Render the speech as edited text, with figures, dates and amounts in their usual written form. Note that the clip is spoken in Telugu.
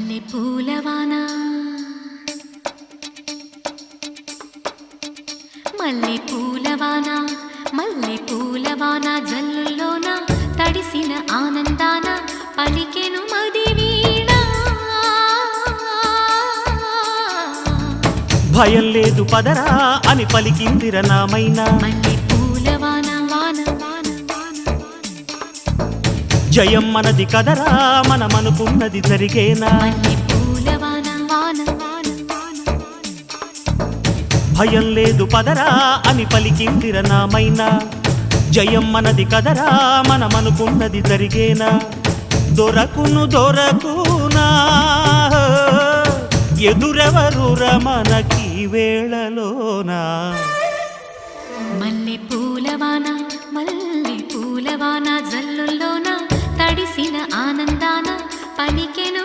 మల్లె పూలవాన మల్లె పూలవాన మల్లె పూలవాన జల్లుల్లోన తడిసిన ఆనందాన పలికెను మది వీణ భయం లేదు పదరా అని పలికిందిర నామైనా మల్లె పూలవాన వాన జయం మనది కదరా మనమనుకున్నది జరిగేనా మల్లె పూలవాన వాన భయం లేదు పదరా అని పలికిందిర నామైనా జయం మనది కదరా మనమనుకున్నది జరిగేనా దొరకును దొరకునా ఎదురెవరురా మనకి వేళలోనా మల్లె పూలవాన మల్లె పూలవాన జల్లుల్లోన తడిసిన ఆనందాన పలికెను